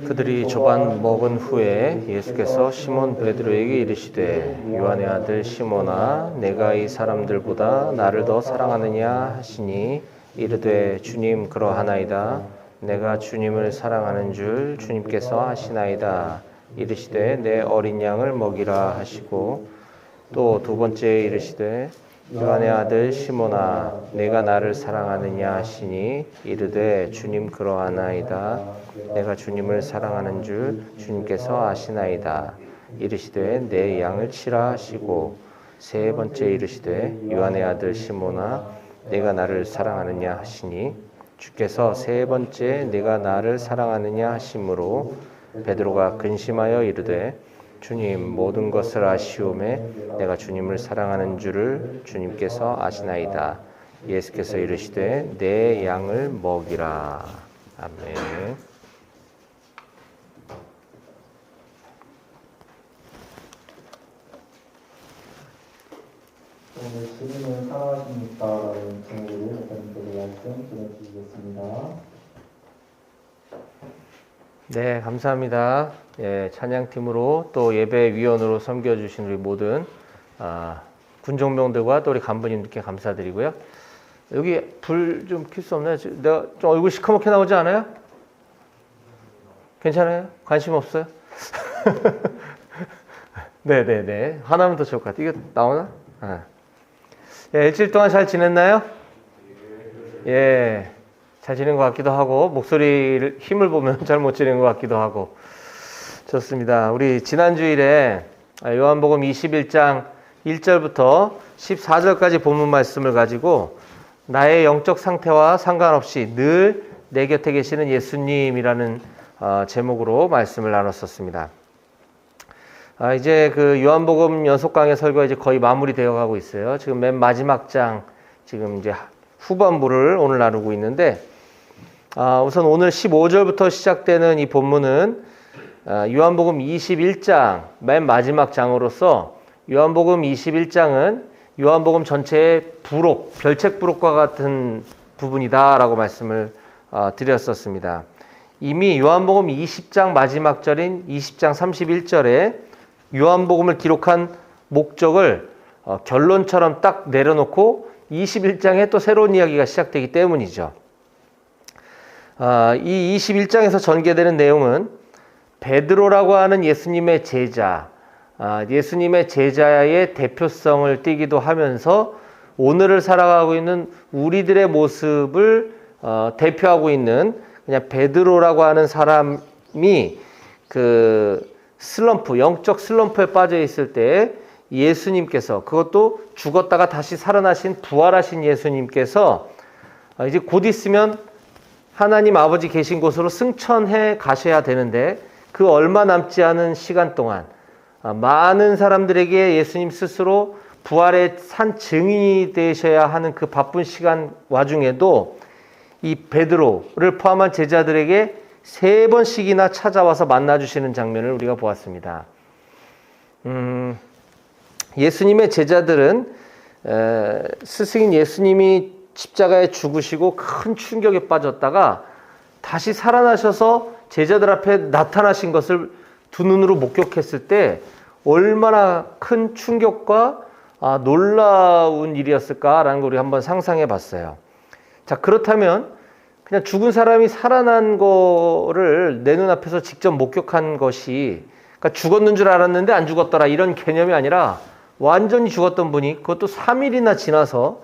그들이 조반 먹은 후에 예수께서 시몬 베드로에게 이르시되 요한의 아들 시몬아 내가 이 사람들보다 나를 더 사랑하느냐 하시니 이르되 주님 그러하나이다. 내가 주님을 사랑하는 줄 주님께서 아시나이다. 이르시되 내 어린 양을 먹이라 하시고 또 두 번째 이르시되 요한의 아들 시몬아 내가 나를 사랑하느냐 하시니 이르되 주님 그러하나이다. 내가 주님을 사랑하는 줄 주님께서 아시나이다. 이르시되 내 양을 치라 하시고 세 번째 이르시되 요한의 아들 시몬아 내가 나를 사랑하느냐 하시니 주께서 세 번째 내가 나를 사랑하느냐 하심으로 베드로가 근심하여 이르되 주님 모든 것을 아시오매 내가 주님을 사랑하는 줄을 주님께서 아시나이다. 예수께서 이르시되 내 양을 먹이라. 아멘. 오늘 주님을 사랑하십니까? 라는 제목으로 목사님께서 말씀 전해주시겠습니다. 네, 감사합니다. 예, 찬양팀으로 또 예배위원으로 섬겨주신 우리 모든 군종병들과 또 우리 간부님들께 감사드리고요. 여기 불 좀 켤 수 없나요? 내가 좀 얼굴 시커멓게 나오지 않아요? 괜찮아요? 관심 없어요? 네네네. 하나면 더 좋을 것 같아요. 이게 나오나? 예, 일주일 동안 잘 지냈나요? 예. 잘 지낸 것 같기도 하고 목소리 힘을 보면 잘 못 지낸 것 같기도 하고 좋습니다. 우리 지난 주일에 요한복음 21장 1절부터 14절까지 본문 말씀을 가지고 나의 영적 상태와 상관없이 늘 내 곁에 계시는 예수님이라는 제목으로 말씀을 나눴었습니다. 이제 그 요한복음 연속 강의 설교가 이제 거의 마무리되어 가고 있어요. 지금 맨 마지막 장 지금 이제 후반부를 오늘 나누고 있는데 우선 오늘 15절부터 시작되는 이 본문은 요한복음 21장 맨 마지막 장으로서 요한복음 21장은 요한복음 전체의 부록, 별책 부록과 같은 부분이다라고 말씀을 드렸었습니다. 이미 요한복음 20장 마지막 절인 20장 31절에 요한복음을 기록한 목적을 결론처럼 딱 내려놓고 21장에 또 새로운 이야기가 시작되기 때문이죠. 이 21장에서 전개되는 내용은 베드로라고 하는 예수님의 제자, 예수님의 제자의 대표성을 띠기도 하면서 오늘을 살아가고 있는 우리들의 모습을 대표하고 있는 그냥 베드로라고 하는 사람이 그 슬럼프, 영적 슬럼프에 빠져 있을 때 예수님께서 그것도 죽었다가 다시 살아나신 부활하신 예수님께서 이제 곧 있으면 하나님 아버지 계신 곳으로 승천해 가셔야 되는데 그 얼마 남지 않은 시간 동안 많은 사람들에게 예수님 스스로 부활의 산 증인이 되셔야 하는 그 바쁜 시간 와중에도 이 베드로를 포함한 제자들에게 3번씩이나 찾아와서 만나주시는 장면을 우리가 보았습니다. 예수님의 제자들은 스승인 예수님이 십자가에 죽으시고 큰 충격에 빠졌다가 다시 살아나셔서 제자들 앞에 나타나신 것을 두 눈으로 목격했을 때 얼마나 큰 충격과 놀라운 일이었을까라는 걸 우리 한번 상상해 봤어요. 자, 그렇다면 그냥 죽은 사람이 살아난 거를 내 눈앞에서 직접 목격한 것이 그러니까 죽었는 줄 알았는데 안 죽었더라 이런 개념이 아니라 완전히 죽었던 분이 그것도 3일이나 지나서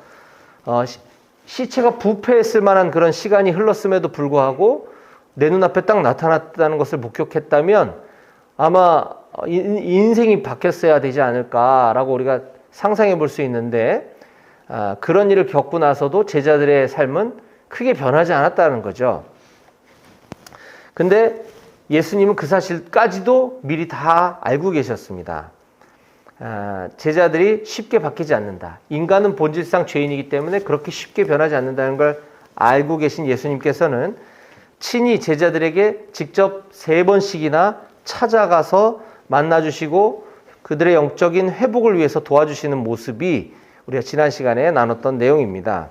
시체가 부패했을 만한 그런 시간이 흘렀음에도 불구하고 내 눈앞에 딱 나타났다는 것을 목격했다면 아마 인생이 바뀌었어야 되지 않을까라고 우리가 상상해 볼 수 있는데 그런 일을 겪고 나서도 제자들의 삶은 크게 변하지 않았다는 거죠. 근데 예수님은 그 사실까지도 미리 다 알고 계셨습니다. 제자들이 쉽게 바뀌지 않는다. 인간은 본질상 죄인이기 때문에 그렇게 쉽게 변하지 않는다는 걸 알고 계신 예수님께서는 친히 제자들에게 직접 3번씩이나 찾아가서 만나주시고 그들의 영적인 회복을 위해서 도와주시는 모습이 우리가 지난 시간에 나눴던 내용입니다.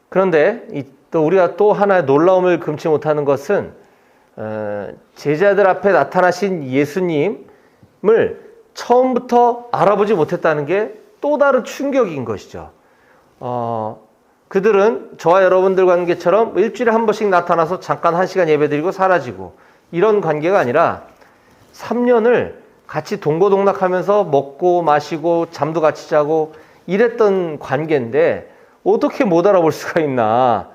그런데 이 또 우리가 또 하나의 놀라움을 금치 못하는 것은 제자들 앞에 나타나신 예수님을 처음부터 알아보지 못했다는 게 또 다른 충격인 것이죠. 그들은 저와 여러분들 관계처럼 일주일에 한 번씩 나타나서 잠깐 1시간 예배드리고 사라지고 이런 관계가 아니라 3년을 같이 동고동락하면서 먹고 마시고 잠도 같이 자고 이랬던 관계인데 어떻게 못 알아볼 수가 있나.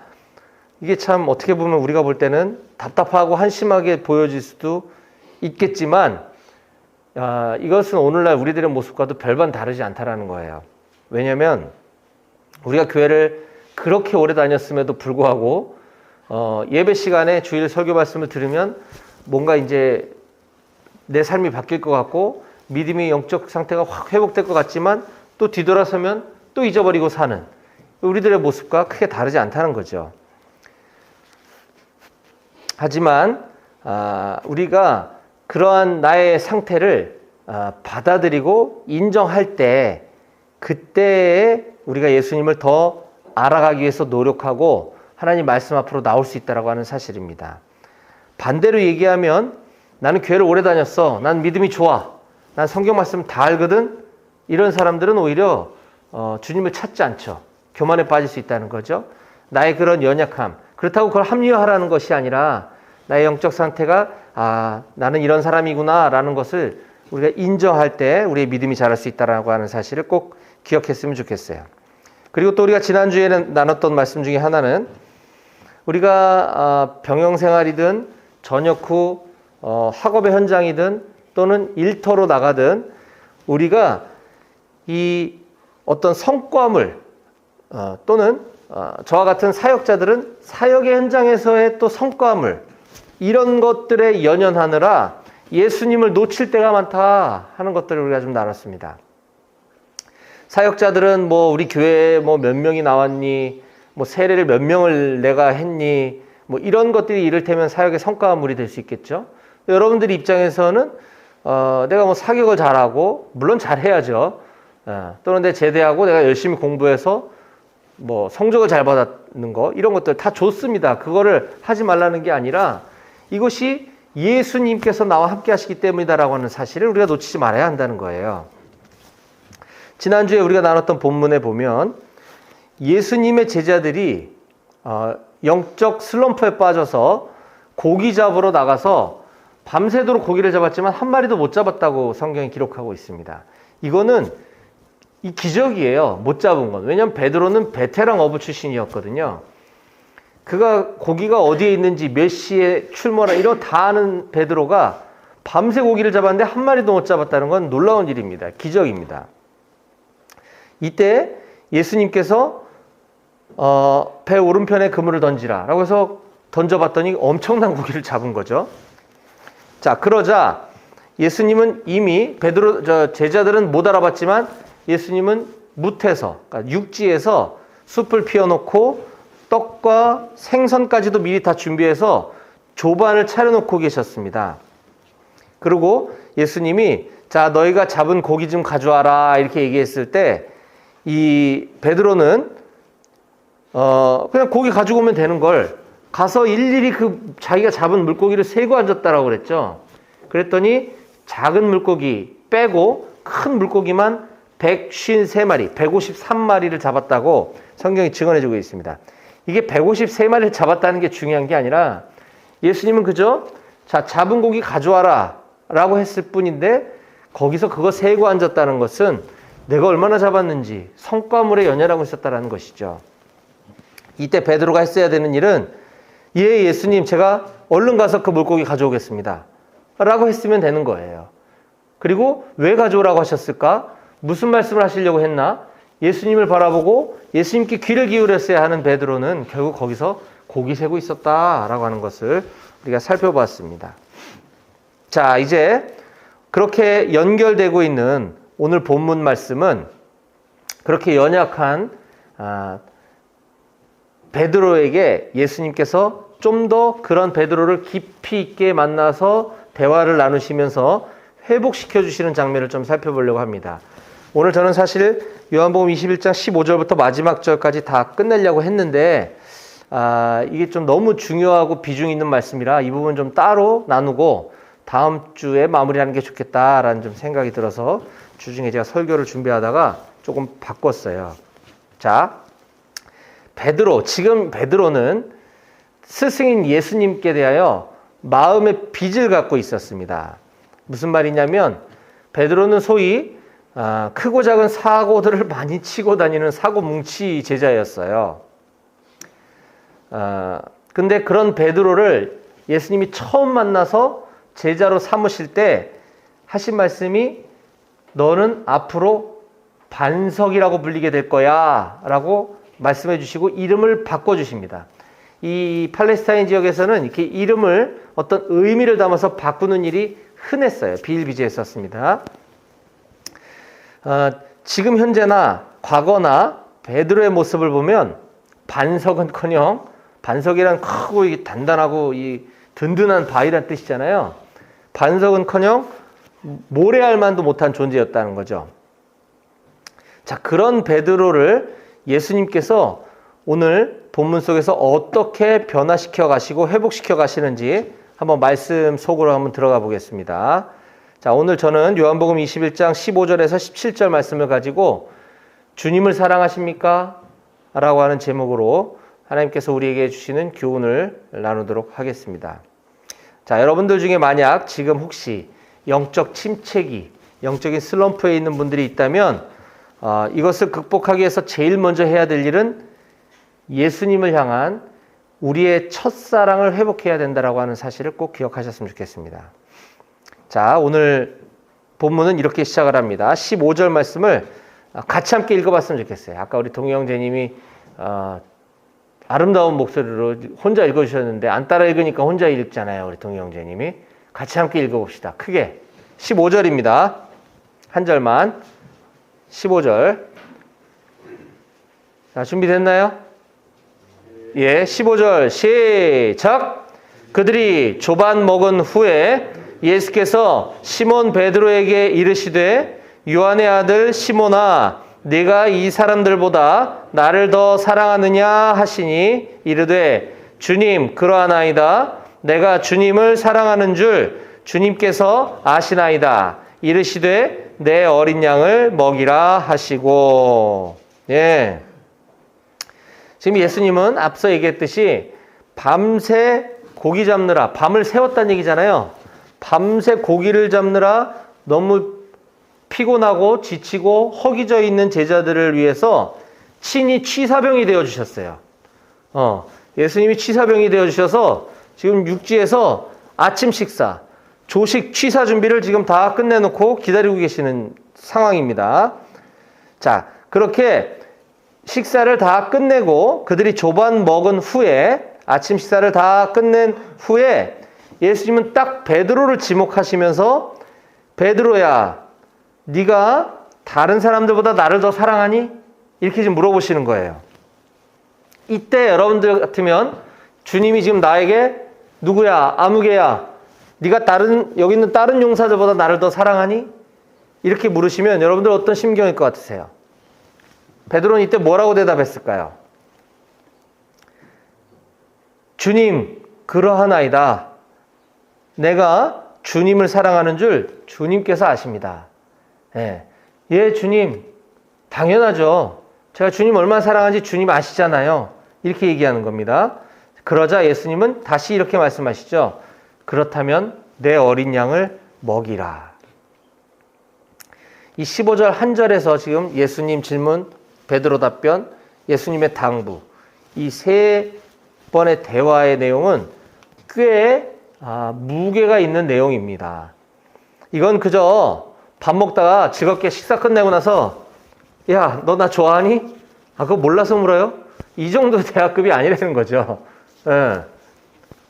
이게 참 어떻게 보면 우리가 볼 때는 답답하고 한심하게 보여질 수도 있겠지만 이것은 오늘날 우리들의 모습과도 별반 다르지 않다라는 거예요. 왜냐하면 우리가 교회를 그렇게 오래 다녔음에도 불구하고 예배 시간에 주일 설교 말씀을 들으면 뭔가 이제 내 삶이 바뀔 것 같고 믿음의 영적 상태가 확 회복될 것 같지만 또 뒤돌아서면 또 잊어버리고 사는 우리들의 모습과 크게 다르지 않다는 거죠. 하지만 우리가 그러한 나의 상태를 받아들이고 인정할 때 그때에 우리가 예수님을 더 알아가기 위해서 노력하고 하나님 말씀 앞으로 나올 수 있다고 하는 사실입니다. 반대로 얘기하면 나는 교회를 오래 다녔어. 난 믿음이 좋아. 난 성경 말씀 다 알거든. 이런 사람들은 오히려 주님을 찾지 않죠. 교만에 빠질 수 있다는 거죠. 나의 그런 연약함. 그렇다고 그걸 합리화하라는 것이 아니라 나의 영적 상태가 나는 이런 사람이구나 라는 것을 우리가 인정할 때 우리의 믿음이 자랄 수 있다고 하는 사실을 꼭 기억했으면 좋겠어요. 그리고 또 우리가 지난주에 나눴던 말씀 중에 하나는 우리가 병영생활이든 전역 후 학업의 현장이든 또는 일터로 나가든 우리가 이 어떤 성과물 또는 저와 같은 사역자들은 사역의 현장에서의 또 성과물 이런 것들에 연연하느라 예수님을 놓칠 때가 많다 하는 것들을 우리가 좀 나눴습니다. 사역자들은 뭐 우리 교회에 뭐 몇 명이 나왔니, 뭐 세례를 몇 명을 내가 했니, 뭐 이런 것들이 이를테면 사역의 성과물이 될 수 있겠죠. 여러분들 입장에서는 내가 뭐 사역을 잘하고 물론 잘해야죠. 또는 내 제대하고 내가 열심히 공부해서 뭐 성적을 잘 받았는 거 이런 것들 다 좋습니다. 그거를 하지 말라는 게 아니라 이것이 예수님께서 나와 함께 하시기 때문이다라고 하는 사실을 우리가 놓치지 말아야 한다는 거예요. 지난주에 우리가 나눴던 본문에 보면 예수님의 제자들이 영적 슬럼프에 빠져서 고기 잡으러 나가서 밤새도록 고기를 잡았지만 한 마리도 못 잡았다고 성경이 기록하고 있습니다. 이거는 이 기적이에요. 못 잡은 건. 왜냐하면 베드로는 베테랑 어부 출신이었거든요. 그가 고기가 어디에 있는지 몇 시에 출몰하 이런 다 아는 베드로가 밤새 고기를 잡았는데 한 마리도 못 잡았다는 건 놀라운 일입니다. 기적입니다. 이때 예수님께서 배 오른편에 그물을 던지라 라고 해서 던져봤더니 엄청난 고기를 잡은 거죠. 자, 그러자 예수님은 이미 제자들은 못 알아봤지만 예수님은 뭇에서 그러니까 육지에서 숲을 피워놓고 떡과 생선까지도 미리 다 준비해서 조반을 차려놓고 계셨습니다. 그리고 예수님이 자 너희가 잡은 고기 좀 가져와라 이렇게 얘기했을 때 이 베드로는 그냥 고기 가지고 오면 되는 걸 가서 일일이 그 자기가 잡은 물고기를 세고 앉았다라고 그랬죠. 그랬더니 작은 물고기 빼고 큰 물고기만 153마리, 153마리를 잡았다고 성경이 증언해주고 있습니다. 이게 153마리를 잡았다는 게 중요한 게 아니라 예수님은 그저 자 잡은 고기 가져와라 라고 했을 뿐인데 거기서 그거 세고 앉았다는 것은 내가 얼마나 잡았는지 성과물에 연연하고 있었다는 것이죠. 이때 베드로가 했어야 되는 일은 예 예수님 제가 얼른 가서 그 물고기 가져오겠습니다 라고 했으면 되는 거예요. 그리고 왜 가져오라고 하셨을까? 무슨 말씀을 하시려고 했나? 예수님을 바라보고 예수님께 귀를 기울였어야 하는 베드로는 결국 거기서 고기 세고 있었다라고 하는 것을 우리가 살펴봤습니다. 자, 이제 그렇게 연결되고 있는 오늘 본문 말씀은 그렇게 연약한 베드로에게 예수님께서 좀 더 그런 베드로를 깊이 있게 만나서 대화를 나누시면서 회복시켜 주시는 장면을 좀 살펴보려고 합니다. 오늘 저는 사실 요한복음 21장 15절부터 마지막 절까지 다 끝내려고 했는데 이게 좀 너무 중요하고 비중 있는 말씀이라 이 부분 좀 따로 나누고 다음 주에 마무리하는 게 좋겠다라는 좀 생각이 들어서 주중에 제가 설교를 준비하다가 조금 바꿨어요. 자, 지금 베드로는 스승인 예수님께 대하여 마음의 빚을 갖고 있었습니다. 무슨 말이냐면 베드로는 소위 크고 작은 사고들을 많이 치고 다니는 사고뭉치 제자였어요. 근데 그런 베드로를 예수님이 처음 만나서 제자로 삼으실 때 하신 말씀이 너는 앞으로 반석이라고 불리게 될 거야 라고 말씀해 주시고 이름을 바꿔 주십니다. 이 팔레스타인 지역에서는 이렇게 이름을 어떤 의미를 담아서 바꾸는 일이 흔했어요. 비일비재했었습니다. 지금 현재나 과거나 베드로의 모습을 보면 반석은커녕 반석이란 크고 단단하고 이 든든한 바위란 뜻이잖아요. 반석은커녕 모래알 만도 못한 존재였다는 거죠. 자, 그런 베드로를 예수님께서 오늘 본문 속에서 어떻게 변화시켜 가시고 회복시켜 가시는지 한번 말씀 속으로 한번 들어가 보겠습니다. 자, 오늘 저는 요한복음 21장 15절에서 17절 말씀을 가지고 주님을 사랑하십니까? 라고 하는 제목으로 하나님께서 우리에게 주시는 교훈을 나누도록 하겠습니다. 자, 여러분들 중에 만약 지금 혹시 영적 침체기, 영적인 슬럼프에 있는 분들이 있다면 이것을 극복하기 위해서 제일 먼저 해야 될 일은 예수님을 향한 우리의 첫사랑을 회복해야 된다라고 하는 사실을 꼭 기억하셨으면 좋겠습니다. 자, 오늘 본문은 이렇게 시작을 합니다. 15절 말씀을 같이 함께 읽어봤으면 좋겠어요. 아까 우리 동영재님이 아름다운 목소리로 혼자 읽어주셨는데 안 따라 읽으니까 혼자 읽잖아요. 우리 동영재님이. 같이 함께 읽어봅시다. 크게. 15절입니다. 한 절만. 15절. 자, 준비됐나요? 예, 15절 시작. 그들이 조반 먹은 후에 예수께서 시몬 베드로에게 이르시되 요한의 아들 시몬아 네가 이 사람들보다 나를 더 사랑하느냐 하시니 이르되 주님 그러하나이다. 내가 주님을 사랑하는 줄 주님께서 아시나이다. 이르시되 내 어린 양을 먹이라 하시고. 예. 지금 예수님은 앞서 얘기했듯이 밤새 고기 잡느라 밤을 새웠다는 얘기잖아요. 밤새 고기를 잡느라 너무 피곤하고 지치고 허기져 있는 제자들을 위해서 친히 취사병이 되어주셨어요. 예수님이 취사병이 되어주셔서 지금 육지에서 아침 식사, 조식 취사 준비를 지금 다 끝내놓고 기다리고 계시는 상황입니다. 자, 그렇게 식사를 다 끝내고 그들이 조반 먹은 후에 아침 식사를 다 끝낸 후에 예수님은 딱 베드로를 지목하시면서 베드로야 네가 다른 사람들보다 나를 더 사랑하니? 이렇게 지금 물어보시는 거예요. 이때 여러분들 같으면 주님이 지금 나에게 누구야? 아무개야. 네가 여기 있는 다른 용사들보다 나를 더 사랑하니? 이렇게 물으시면 여러분들 어떤 심경일 것 같으세요? 베드로는 이때 뭐라고 대답했을까요? 주님, 그러하나이다. 내가 주님을 사랑하는 줄 주님께서 아십니다. 예, 주님, 당연하죠. 제가 주님 얼마나 사랑하는지 주님 아시잖아요. 이렇게 얘기하는 겁니다. 그러자 예수님은 다시 이렇게 말씀하시죠. 그렇다면 내 어린 양을 먹이라. 이 15절 한 절에서 지금 예수님 질문, 베드로 답변, 예수님의 당부, 이 세 번의 대화의 내용은 꽤 무게가 있는 내용입니다. 이건 그저 밥 먹다가 즐겁게 식사 끝내고 나서 야, 너 나 좋아하니? 그거 몰라서 물어요? 이 정도 대화급이 아니라는 거죠.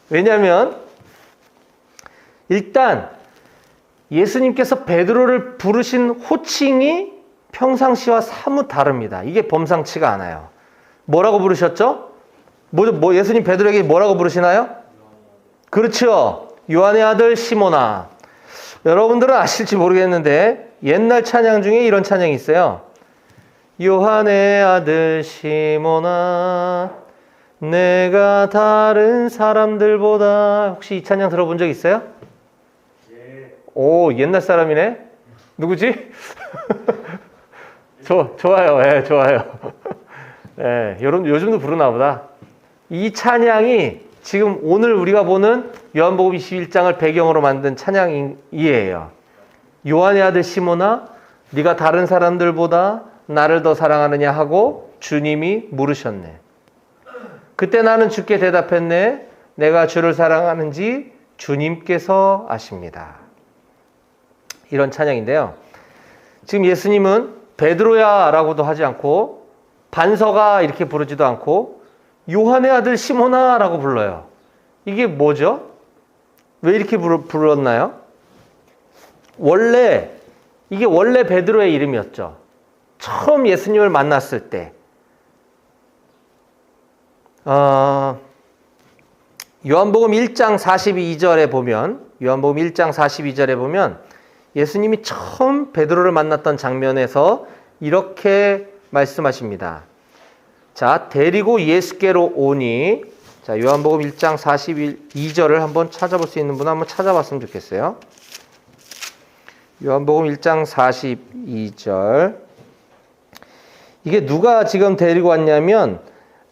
왜냐하면 일단 예수님께서 베드로를 부르신 호칭이 평상시와 사뭇 다릅니다. 이게 범상치가 않아요. 뭐라고 부르셨죠? 예수님 베드로에게 뭐라고 부르시나요? 그렇죠. 요한의 아들 시몬아. 여러분들은 아실지 모르겠는데 옛날 찬양 중에 이런 찬양이 있어요. 요한의 아들 시몬아 내가 다른 사람들보다. 혹시 이 찬양 들어본 적 있어요? 예. 오, 옛날 사람이네? 누구지? 좋아요. 예, 좋아요. 예, 요즘도 부르나 보다. 이 찬양이 지금 오늘 우리가 보는 요한복음 21장을 배경으로 만든 찬양이에요. 요한의 아들 시몬아, 네가 다른 사람들보다 나를 더 사랑하느냐 하고 주님이 물으셨네. 그때 나는 주께 대답했네. 내가 주를 사랑하는지 주님께서 아십니다. 이런 찬양인데요. 지금 예수님은 베드로야 라고도 하지 않고 반서가 이렇게 부르지도 않고 요한의 아들 시몬아 라고 불러요. 이게 뭐죠? 왜 이렇게 불렀나요? 이게 원래 베드로의 이름이었죠. 처음 예수님을 만났을 때 요한복음 1장 42절에 보면 예수님이 처음 베드로를 만났던 장면에서 이렇게 말씀하십니다. 자, 데리고 예수께로 오니. 자, 요한복음 1장 42절을 한번 찾아볼 수 있는 분 한번 찾아봤으면 좋겠어요. 요한복음 1장 42절. 이게 누가 지금 데리고 왔냐면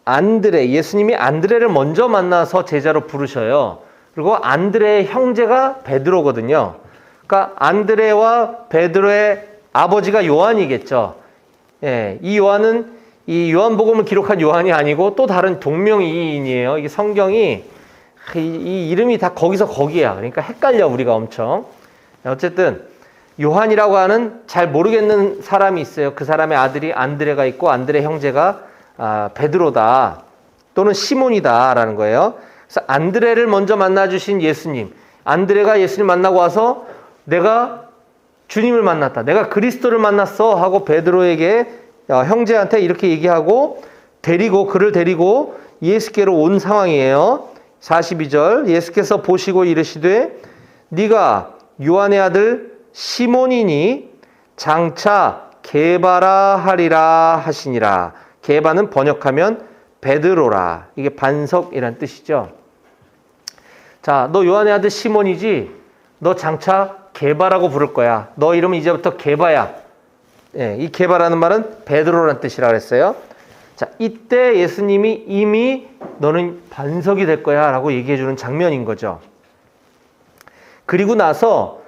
예수님이 안드레를 먼저 만나서 제자로 부르셔요. 그리고 안드레의 형제가 베드로거든요. 그러니까 안드레와 베드로의 아버지가 요한이겠죠. 예, 이 요한은 이 요한복음을 기록한 요한이 아니고 또 다른 동명이인이에요. 이게 성경이 이 이름이 다 거기서 거기야. 그러니까 헷갈려 우리가 엄청. 어쨌든 요한이라고 하는 잘 모르겠는 사람이 있어요. 그 사람의 아들이 안드레가 있고 안드레 형제가 베드로다 또는 시몬이다라는 거예요. 그래서 안드레를 먼저 만나주신 예수님. 안드레가 예수님 만나고 와서 내가 주님을 만났다. 내가 그리스도를 만났어 하고 베드로에게 형제한테 이렇게 얘기하고 그를 데리고 예수께로 온 상황이에요. 42절 예수께서 보시고 이르시되 네가 요한의 아들 시몬이니 장차 게바라 하리라 하시니라. 게바는 번역하면 베드로라. 이게 반석이란 뜻이죠. 자, 너 요한의 아들 시몬이지? 너 장차 게바라고 부를 거야. 너 이름은 이제부터 게바야. 예, 이 게바라는 말은 베드로라는 뜻이라 그랬어요. 자, 이때 예수님이 이미 너는 반석이 될 거야 라고 얘기해 주는 장면인 거죠. 그리고 나서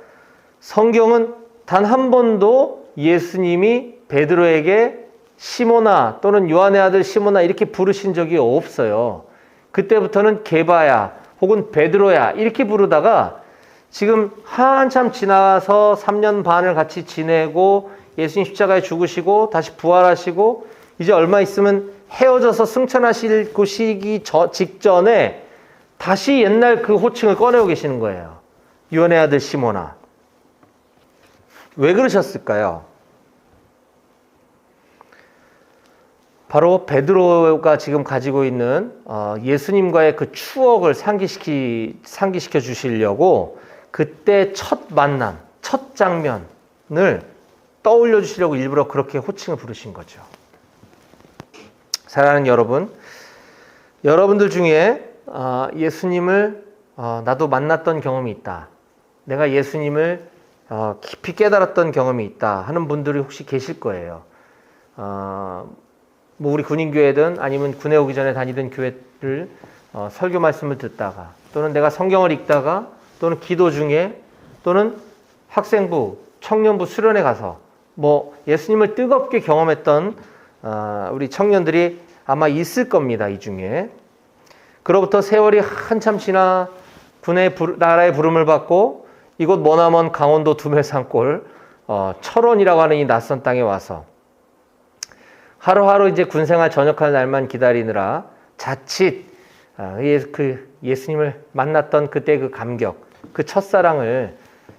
성경은 단 한 번도 예수님이 베드로에게 시몬아 또는 요한의 아들 시몬아 이렇게 부르신 적이 없어요. 그때부터는 게바야 혹은 베드로야 이렇게 부르다가 지금 한참 지나서 3년 반을 같이 지내고 예수님 십자가에 죽으시고 다시 부활하시고 이제 얼마 있으면 헤어져서 승천하실 그 시기 직전에 다시 옛날 그 호칭을 꺼내고 계시는 거예요. 요한의 아들 시몬아. 왜 그러셨을까요? 바로 베드로가 지금 가지고 있는 예수님과의 그 추억을 상기시켜 주시려고 그때 첫 만남, 첫 장면을 떠올려 주시려고 일부러 그렇게 호칭을 부르신 거죠. 사랑하는 여러분, 여러분들 중에 예수님을 나도 만났던 경험이 있다. 내가 예수님을 깊이 깨달았던 경험이 있다 하는 분들이 혹시 계실 거예요. 뭐 우리 군인교회든 아니면 군에 오기 전에 다니던 교회를 설교 말씀을 듣다가 또는 내가 성경을 읽다가 또는 기도 중에 또는 학생부, 청년부 수련회 가서 뭐 예수님을 뜨겁게 경험했던 우리 청년들이 아마 있을 겁니다. 이 중에. 그로부터 세월이 한참 지나 군의 나라의 부름을 받고 이곳 머나먼 강원도 두메산골 철원이라고 하는 이 낯선 땅에 와서 하루하루 이제 군생활 전역하는 날만 기다리느라 자칫 그 예수님을 만났던 그때 그 감격, 그 첫사랑을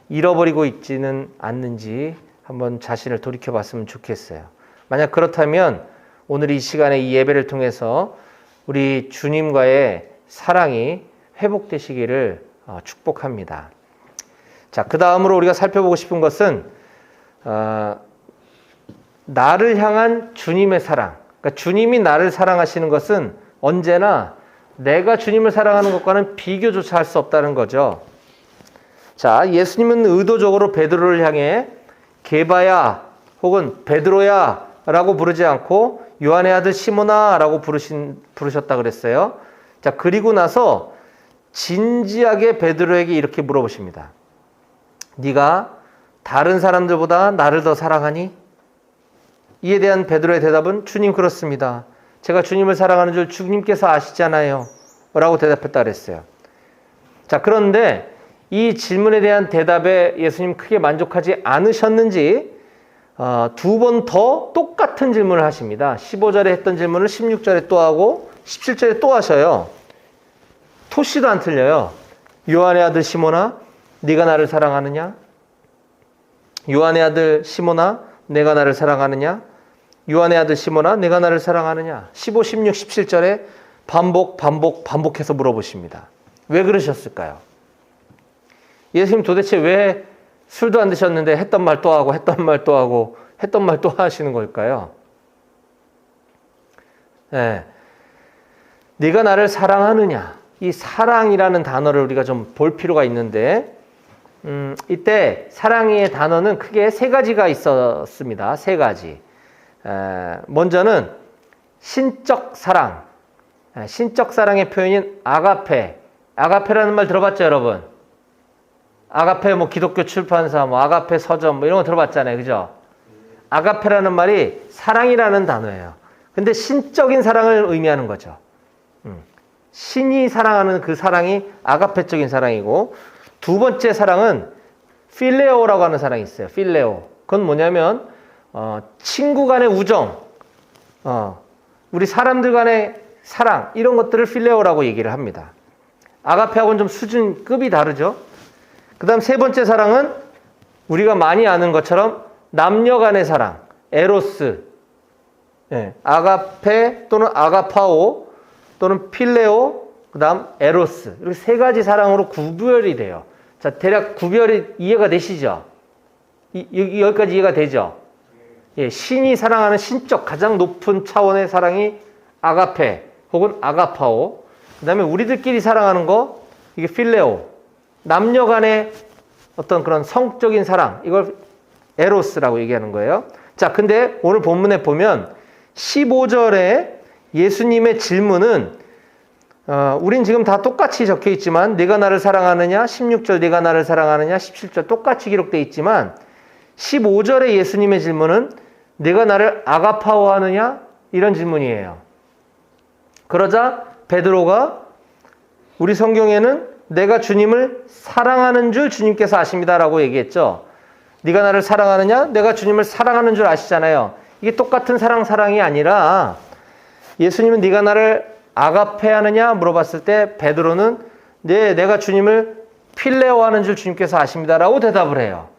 잃어버리고 있지는 않는지 한번 자신을 돌이켜봤으면 좋겠어요. 만약 그렇다면 오늘 이 시간에 이 예배를 통해서 우리 주님과의 사랑이 회복되시기를 축복합니다. 자, 그 다음으로 우리가 살펴보고 싶은 것은 나를 향한 주님의 사랑. 그러니까 주님이 나를 사랑하시는 것은 언제나 내가 주님을 사랑하는 것과는 비교조차 할 수 없다는 거죠. 자, 예수님은 의도적으로 베드로를 향해 게바야 혹은 베드로야 라고 부르지 않고 요한의 아들 시몬아 라고 부르셨다 그랬어요. 자, 그리고 나서 진지하게 베드로에게 이렇게 물어보십니다. 네가 다른 사람들보다 나를 더 사랑하니? 이에 대한 베드로의 대답은 주님 그렇습니다. 제가 주님을 사랑하는 줄 주님께서 아시잖아요. 라고 대답했다 그랬어요. 자, 그런데 이 질문에 대한 대답에 예수님 크게 만족하지 않으셨는지 두 번 더 똑같은 질문을 하십니다. 15절에 했던 질문을 16절에 또 하고 17절에 또 하셔요. 토시도 안 틀려요. 요한의 아들 시몬아, 네가 나를 사랑하느냐? 요한의 아들 시몬아, 내가 나를 사랑하느냐? 요한의 아들 시몬아, 내가 나를 사랑하느냐? 15, 16, 17절에 반복해서 물어보십니다. 왜 그러셨을까요? 예수님 도대체 왜 술도 안 드셨는데 했던 말 또 하고 했던 말 또 하고 했던 말 또 하시는 걸까요? 네. 네가 나를 사랑하느냐? 이 사랑이라는 단어를 우리가 좀 볼 필요가 있는데 이때 사랑의 단어는 크게 세 가지가 있었습니다. 세 가지. 먼저는 신적 사랑. 신적 사랑의 표현인 아가페. 아가페라는 말 들어봤죠, 여러분? 아가페 기독교 출판사 아가페 서점 이런 거 들어봤잖아요. 그죠? 아가페라는 말이 사랑이라는 단어예요. 근데 신적인 사랑을 의미하는 거죠. 신이 사랑하는 그 사랑이 아가페적인 사랑이고, 두 번째 사랑은 필레오라고 하는 사랑이 있어요. 필레오. 그건 뭐냐면 친구 간의 우정, 우리 사람들 간의 사랑, 이런 것들을 필레오라고 얘기를 합니다. 아가페하고는 좀 수준급이 다르죠. 그 다음 세 번째 사랑은 우리가 많이 아는 것처럼 남녀 간의 사랑, 에로스. 아가페 또는 아가파오 또는 필레오, 그 다음 에로스. 이렇게 세 가지 사랑으로 구별이 돼요. 자, 대략 구별이 이해가 되시죠? 여기까지 이해가 되죠? 예, 신이 사랑하는 신적 가장 높은 차원의 사랑이 아가페 혹은 아가파오. 그 다음에 우리들끼리 사랑하는 거, 이게 필레오. 남녀 간의 어떤 그런 성적인 사랑, 이걸 에로스라고 얘기하는 거예요. 자, 근데 오늘 본문에 보면 15절에 예수님의 질문은 우린 지금 다 똑같이 적혀 있지만 네가 나를 사랑하느냐? 16절 네가 나를 사랑하느냐? 17절 똑같이 기록되어 있지만 15절에 예수님의 질문은 네가 나를 아가파오하느냐? 이런 질문이에요. 그러자 베드로가 우리 성경에는 내가 주님을 사랑하는 줄 주님께서 아십니다라고 얘기했죠. 네가 나를 사랑하느냐? 내가 주님을 사랑하는 줄 아시잖아요. 이게 똑같은 사랑이 아니라 예수님은 네가 나를 아가페하느냐 물어봤을 때 베드로는 네, 내가 주님을 필레오하는 줄 주님께서 아십니다라고 대답을 해요.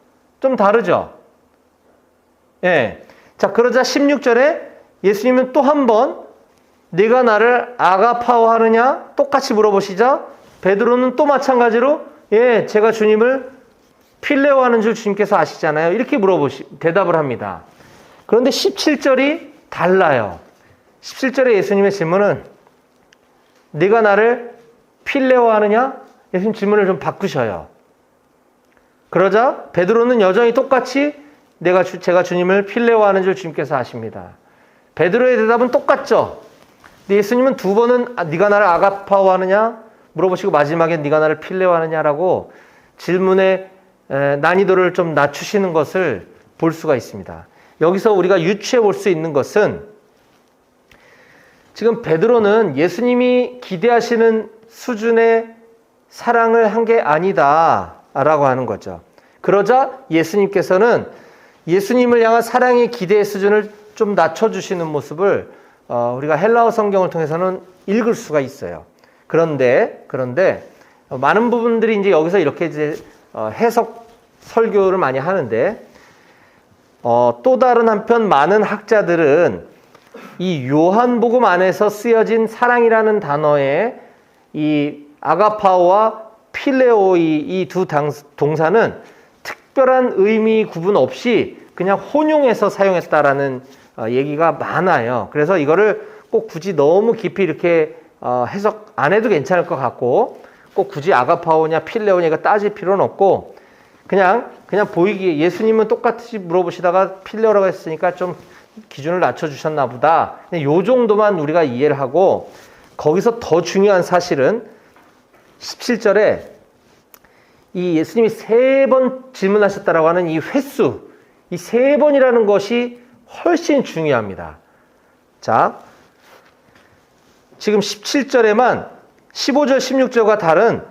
좀 다르죠? 예. 자, 그러자 16절에 예수님은 또 한 번 네가 나를 아가파오하느냐 똑같이 물어보시자 베드로는 또 마찬가지로 예, 제가 주님을 필레오하는 줄 주님께서 아시잖아요. 이렇게 대답을 합니다. 그런데 17절이 달라요. 17절에 예수님의 질문은 네가 나를 필레오하느냐? 예수님 질문을 좀 바꾸셔요. 그러자 베드로는 여전히 똑같이 제가 주님을 필레오하는 줄 주님께서 아십니다. 베드로의 대답은 똑같죠. 근데 예수님은 두 번은 네가 나를 아가파오하느냐 물어보시고 마지막에 네가 나를 필레오하느냐라고 질문의 난이도를 좀 낮추시는 것을 볼 수가 있습니다. 여기서 우리가 유추해 볼 수 있는 것은 지금 베드로는 예수님이 기대하시는 수준의 사랑을 한 게 아니다라고 하는 거죠. 그러자 예수님께서는 예수님을 향한 사랑의 기대의 수준을 좀 낮춰주시는 모습을 우리가 헬라어 성경을 통해서는 읽을 수가 있어요. 그런데 많은 부분들이 이제 여기서 이렇게 이제 해석 설교를 많이 하는데 또 다른 한편 많은 학자들은 이 요한복음 안에서 쓰여진 사랑이라는 단어의 이 아가파오와 필레오 이 두 동사는 특별한 의미 구분 없이 그냥 혼용해서 사용했다라는 얘기가 많아요. 그래서 이거를 꼭 굳이 너무 깊이 이렇게 해석 안 해도 괜찮을 것 같고, 꼭 굳이 아가파오냐 필레오냐 이거 따질 필요는 없고, 그냥 보이기에 예수님은 똑같이 물어보시다가 필레오라고 했으니까 좀 기준을 낮춰주셨나 보다. 요 정도만 우리가 이해를 하고, 거기서 더 중요한 사실은 17절에 이 예수님이 3번 질문하셨다라고 하는 이 횟수, 이 3번이라는 것이 훨씬 중요합니다. 자, 지금 17절에만 15절, 16절과 다른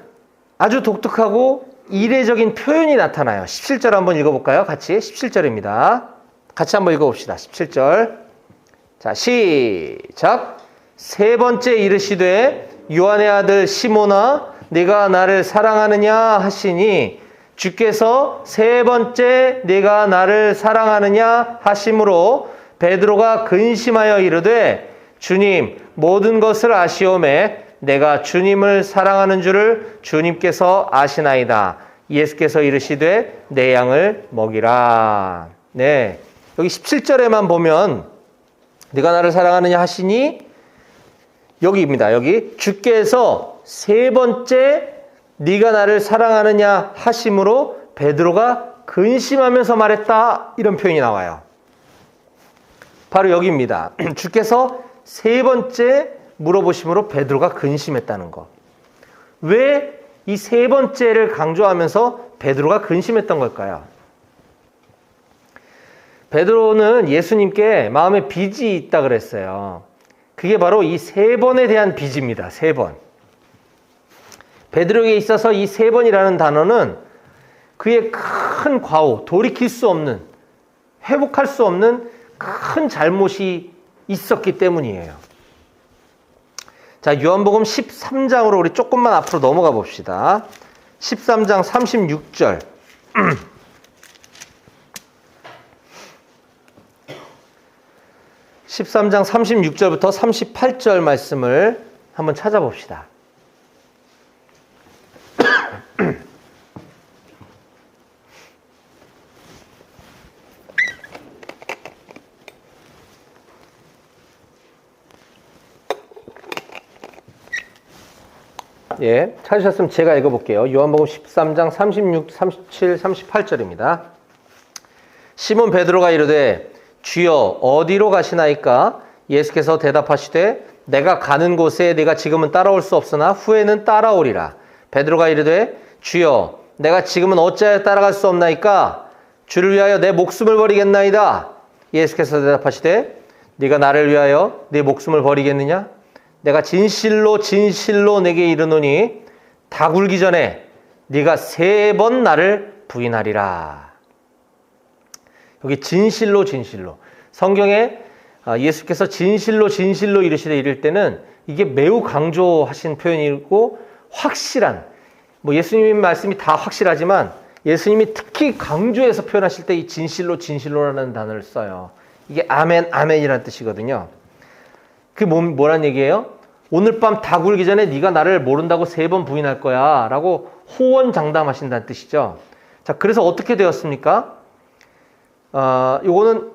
아주 독특하고 이례적인 표현이 나타나요. 17절 한번 읽어볼까요? 같이 17절입니다. 같이 한번 읽어봅시다. 17절. 자, 시작. 3번째 이르시되 요한의 아들 시몬아 네가 나를 사랑하느냐 하시니 주께서 3번째 네가 나를 사랑하느냐 하심으로 베드로가 근심하여 이르되 주님 모든 것을 아시오매 내가 주님을 사랑하는 줄을 주님께서 아시나이다. 예수께서 이르시되 내 양을 먹이라. 네, 여기 17절에만 보면 네가 나를 사랑하느냐 하시니 여기입니다. 여기 주께서 3번째 네가 나를 사랑하느냐 하심으로 베드로가 근심하면서 말했다. 이런 표현이 나와요. 바로 여기입니다. 주께서 3번째 물어보심으로 베드로가 근심했다는 거. 왜 이 3번째를 강조하면서 베드로가 근심했던 걸까요? 베드로는 예수님께 마음에 빚이 있다 그랬어요. 그게 바로 이 3번에 대한 빚입니다. 3번. 베드로에게 있어서 이 3번이라는 단어는 그의 큰 과오, 돌이킬 수 없는, 회복할 수 없는 큰 잘못이 있었기 때문이에요. 자, 요한복음 13장으로 우리 조금만 앞으로 넘어가 봅시다. 13장 36절. 13장 36절부터 38절 말씀을 한번 찾아봅시다. 예, 찾으셨으면 제가 읽어볼게요. 요한복음 13장 36, 37, 38절입니다. 시몬 베드로가 이르되 주여 어디로 가시나이까? 예수께서 대답하시되 내가 가는 곳에 네가 지금은 따라올 수 없으나 후에는 따라오리라. 베드로가 이르되 주여 내가 지금은 어찌하여 따라갈 수 없나이까? 주를 위하여 내 목숨을 버리겠나이다. 예수께서 대답하시되 네가 나를 위하여 네 목숨을 버리겠느냐? 내가 진실로 진실로 내게 이르노니 다 굴기 전에 네가 3번 나를 부인하리라. 여기 진실로 진실로. 성경에 예수께서 진실로 진실로 이르시되 이럴 때는 이게 매우 강조하신 표현이고 확실한, 뭐 예수님 말씀이 다 확실하지만 예수님이 특히 강조해서 표현하실 때 이 진실로 진실로라는 단어를 써요. 이게 아멘 아멘이라는 뜻이거든요. 그게 뭐란 얘기예요? 오늘 밤 다 굴기 전에 네가 나를 모른다고 3번 부인할 거야 라고 호언장담하신다는 뜻이죠. 자, 그래서 어떻게 되었습니까? 요거는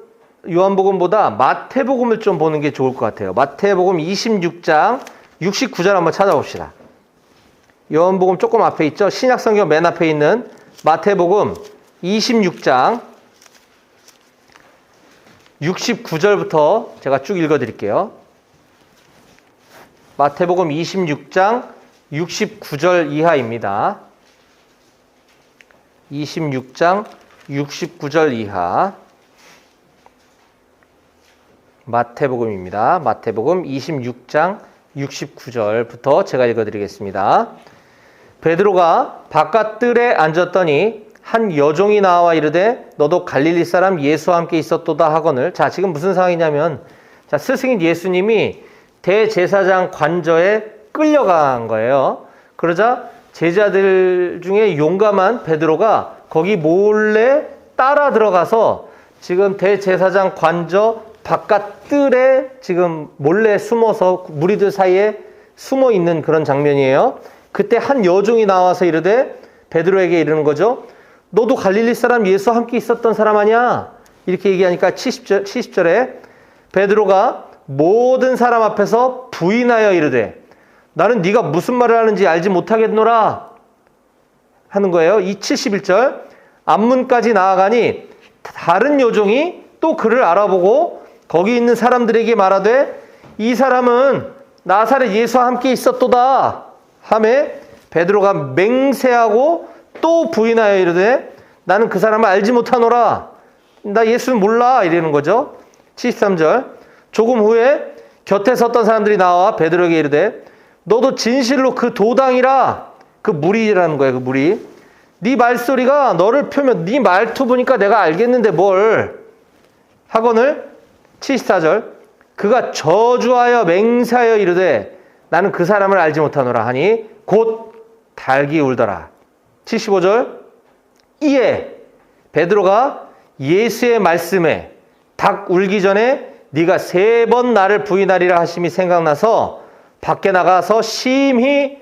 요한복음보다 마태복음을 좀 보는 게 좋을 것 같아요. 마태복음 26장 69절 한번 찾아봅시다. 요한복음 조금 앞에 있죠. 신약성경 맨 앞에 있는 마태복음 26장 69절부터 제가 쭉 읽어드릴게요. 마태복음 26장 69절 이하입니다. 26장 69절 이하 마태복음입니다. 마태복음 26장 69절부터 제가 읽어드리겠습니다. 베드로가 바깥뜰에 앉았더니 한 여종이 나와 이르되 너도 갈릴리 사람 예수와 함께 있었도다 하거늘. 자, 지금 무슨 상황이냐면, 자, 스승인 예수님이 대제사장 관저에 끌려간 거예요. 그러자 제자들 중에 용감한 베드로가 거기 몰래 따라 들어가서 지금 대제사장 관저 바깥 뜰에 지금 몰래 숨어서 무리들 사이에 숨어 있는 그런 장면이에요. 그때 한 여종이 나와서 이르되 베드로에게 이르는 거죠. 너도 갈릴리 사람 예수와 함께 있었던 사람 아니야? 이렇게 얘기하니까 70절에 베드로가 모든 사람 앞에서 부인하여 이르되 나는 네가 무슨 말을 하는지 알지 못하겠노라 하는 거예요. 이 71절 앞문까지 나아가니 다른 요종이 또 그를 알아보고 거기 있는 사람들에게 말하되 이 사람은 나사렛 예수와 함께 있었도다 하매 베드로가 맹세하고 또 부인하여 이르되 나는 그 사람을 알지 못하노라. 나 예수는 몰라 이러는 거죠. 73절 조금 후에 곁에 섰던 사람들이 나와 베드로에게 이르되 너도 진실로 그 도당이라. 그 무리라는 거예요. 그 무리. 네 말소리가 너를 펴면 네 말투 보니까 내가 알겠는데 뭘 하거늘 74절 그가 저주하여 맹세하여 이르되 나는 그 사람을 알지 못하노라 하니 곧 닭이 울더라. 75절 이에 베드로가 예수의 말씀에 닭 울기 전에 네가 3번 나를 부인하리라 하심이 생각나서 밖에 나가서 심히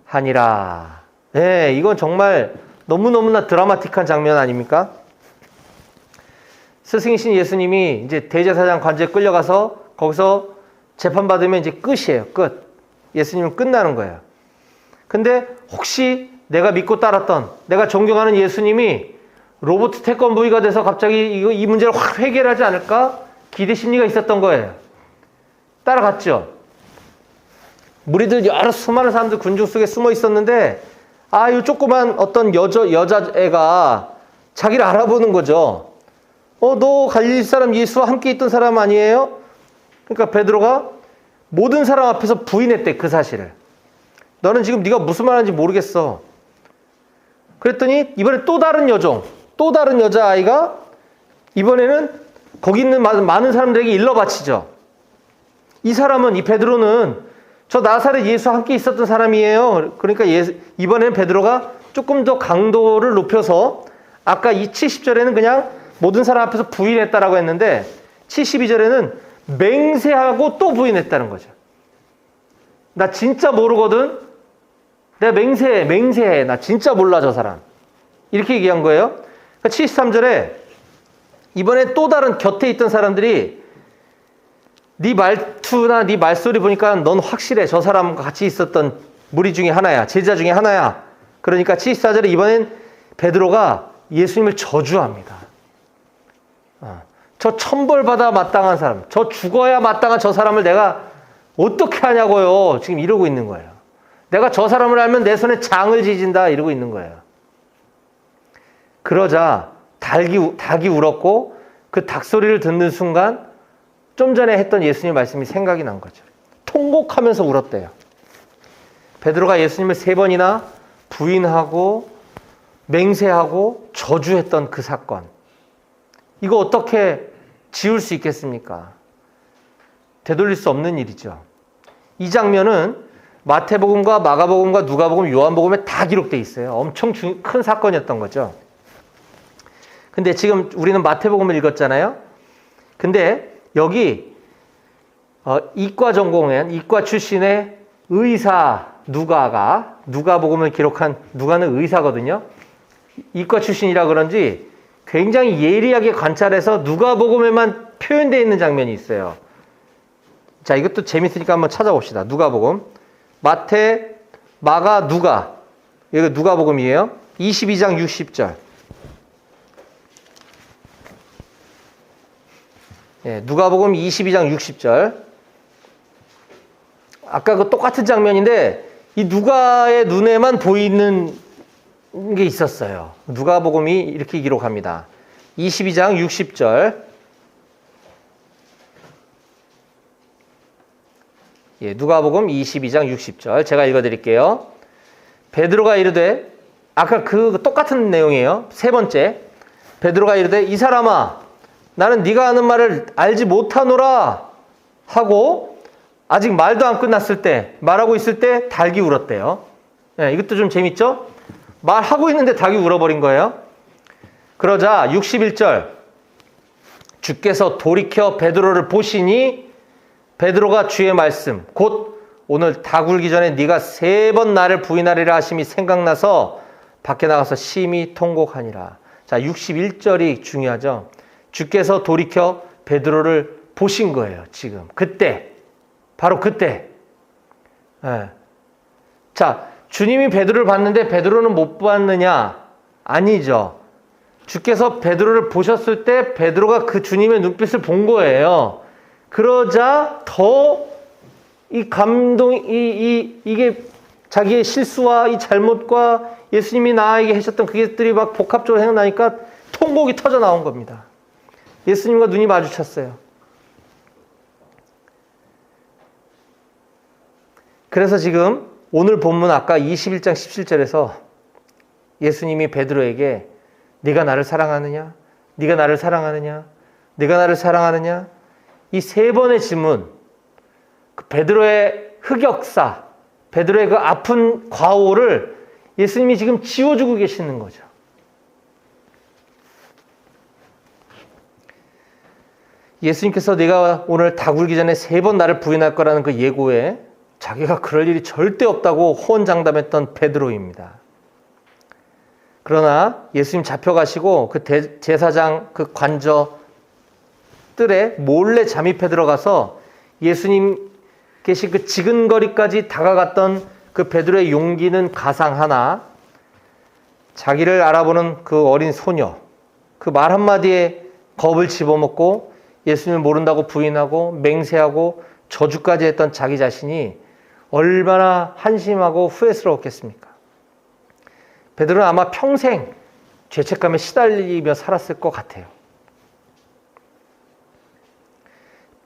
통곡하니라. 네, 이건 정말 너무너무나 드라마틱한 장면 아닙니까? 스승이신 예수님이 이제 대제사장 관저에 끌려가서 거기서 재판받으면 이제 끝이에요. 끝. 예수님은 끝나는 거예요. 근데 혹시 내가 믿고 따랐던, 내가 존경하는 예수님이 로봇 태권브이가 돼서 갑자기 이 문제를 확 해결하지 않을까? 기대 심리가 있었던 거예요. 따라갔죠. 무리들 여러 수많은 사람들 군중 속에 숨어 있었는데 이 조그만 어떤 여자애가 자기를 알아보는 거죠. 너 갈릴리 사람 예수와 함께 있던 사람 아니에요? 그러니까 베드로가 모든 사람 앞에서 부인했대, 그 사실을. 너는 지금 네가 무슨 말 하는지 모르겠어. 그랬더니 이번에 또 다른 여자아이가 이번에는 거기 있는 많은 사람들에게 일러바치죠. 이 베드로는 저 나사렛 예수와 함께 있었던 사람이에요. 그러니까 이번에는 베드로가 조금 더 강도를 높여서 아까 이 70절에는 그냥 모든 사람 앞에서 부인했다라고 했는데 72절에는 맹세하고 또 부인했다는 거죠. 나 진짜 모르거든. 내가 맹세해. 나 진짜 몰라, 저 사람. 이렇게 얘기한 거예요. 그러니까 73절에 이번에 또 다른 곁에 있던 사람들이 네 말투나 네 말소리 보니까 넌 확실해. 저 사람과 같이 있었던 무리 중에 하나야. 제자 중에 하나야. 그러니까 74절에 이번엔 베드로가 예수님을 저주합니다. 저 천벌받아 마땅한 사람, 저 죽어야 마땅한 저 사람을 내가 어떻게 하냐고요. 지금 이러고 있는 거예요. 내가 저 사람을 알면 내 손에 장을 지진다 이러고 있는 거예요. 그러자 닭이 울었고 그 닭 소리를 듣는 순간 좀 전에 했던 예수님 말씀이 생각이 난 거죠. 통곡하면서 울었대요. 베드로가 예수님을 3번이나 부인하고 맹세하고 저주했던 그 사건. 이거 어떻게 지울 수 있겠습니까? 되돌릴 수 없는 일이죠. 이 장면은 마태복음과 마가복음과 누가복음, 요한복음에 다 기록되어 있어요. 엄청 큰 사건이었던 거죠. 근데 지금 우리는 마태복음을 읽었잖아요. 근데 여기 이과 전공한 이과 출신의 의사 누가복음을 기록한 누가는 의사거든요. 이과 출신이라 그런지 굉장히 예리하게 관찰해서 누가복음에만 표현되어 있는 장면이 있어요. 자, 이것도 재밌으니까 한번 찾아봅시다. 누가복음. 마태, 마가, 누가. 여기 누가복음이에요. 22장 60절. 예, 누가복음 22장 60절. 아까 그 똑같은 장면인데 이 누가의 눈에만 보이는 게 있었어요. 누가복음이 이렇게 기록합니다. 22장 60절. 예, 누가복음 22장 60절. 제가 읽어드릴게요. 베드로가 이르되, 아까 그 똑같은 내용이에요. 3번째. 베드로가 이르되, 이 사람아, 나는 네가 하는 말을 알지 못하노라 하고 아직 말도 안 끝났을 때, 말하고 있을 때 닭이 울었대요. 예, 이것도 좀 재밌죠? 말하고 있는데 닭이 울어버린 거예요. 그러자 61절. 주께서 돌이켜 베드로를 보시니 베드로가 주의 말씀 곧 오늘 닭 울기 전에 네가 3번 나를 부인하리라 하심이 생각나서 밖에 나가서 심히 통곡하니라. 자, 61절이 중요하죠. 주께서 돌이켜 베드로를 보신 거예요. 지금 그때 바로 그때. 예. 자, 주님이 베드로를 봤는데 베드로는 못 봤느냐? 아니죠. 주께서 베드로를 보셨을 때 베드로가 그 주님의 눈빛을 본 거예요. 그러자 더 이 이게 자기의 실수와 이 잘못과 예수님이 나에게 하셨던 그것들이 막 복합적으로 생각나니까 통곡이 터져 나온 겁니다. 예수님과 눈이 마주쳤어요. 그래서 지금 오늘 본문 아까 21장 17절에서 예수님이 베드로에게 네가 나를 사랑하느냐? 네가 나를 사랑하느냐? 네가 나를 사랑하느냐? 이 세 번의 질문, 그 베드로의 흑역사, 베드로의 그 아픈 과오를 예수님이 지금 지워주고 계시는 거죠. 예수님께서 네가 오늘 다 굴기 전에 3번 나를 부인할 거라는 그 예고에 자기가 그럴 일이 절대 없다고 호언장담했던 베드로입니다. 그러나 예수님 잡혀가시고 그 제사장 그 관저 뜰에 몰래 잠입해 들어가서 예수님 계신 그 지근거리까지 다가갔던 그 베드로의 용기는 가상하나 자기를 알아보는 그 어린 소녀, 그 말 한마디에 겁을 집어먹고 예수님을 모른다고 부인하고 맹세하고 저주까지 했던 자기 자신이 얼마나 한심하고 후회스러웠겠습니까? 베드로는 아마 평생 죄책감에 시달리며 살았을 것 같아요.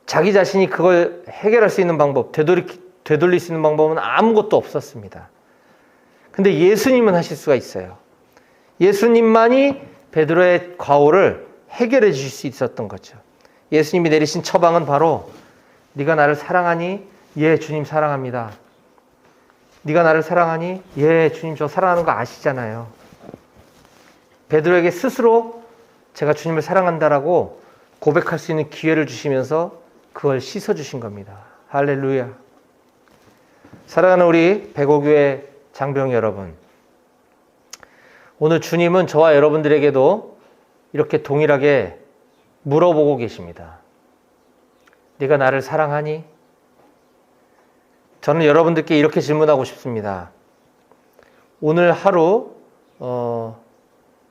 자기 자신이 그걸 해결할 수 있는 방법, 되돌릴 수 있는 방법은 아무것도 없었습니다. 근데 예수님은 하실 수가 있어요. 예수님만이 베드로의 과오를 해결해 주실 수 있었던 거죠. 예수님이 내리신 처방은 바로 네가 나를 사랑하니? 예, 주님 사랑합니다. 네가 나를 사랑하니? 예, 주님 저 사랑하는 거 아시잖아요. 베드로에게 스스로 제가 주님을 사랑한다라고 고백할 수 있는 기회를 주시면서 그걸 씻어주신 겁니다. 할렐루야. 사랑하는 우리 백오교회 장병 여러분, 오늘 주님은 저와 여러분들에게도 이렇게 동일하게 물어보고 계십니다. 네가 나를 사랑하니? 저는 여러분들께 이렇게 질문하고 싶습니다. 오늘 하루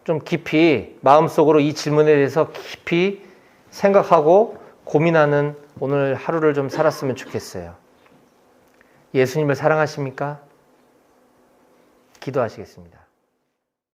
좀 깊이 마음속으로 이 질문에 대해서 깊이 생각하고 고민하는 오늘 하루를 좀 살았으면 좋겠어요. 예수님을 사랑하십니까? 기도하시겠습니다.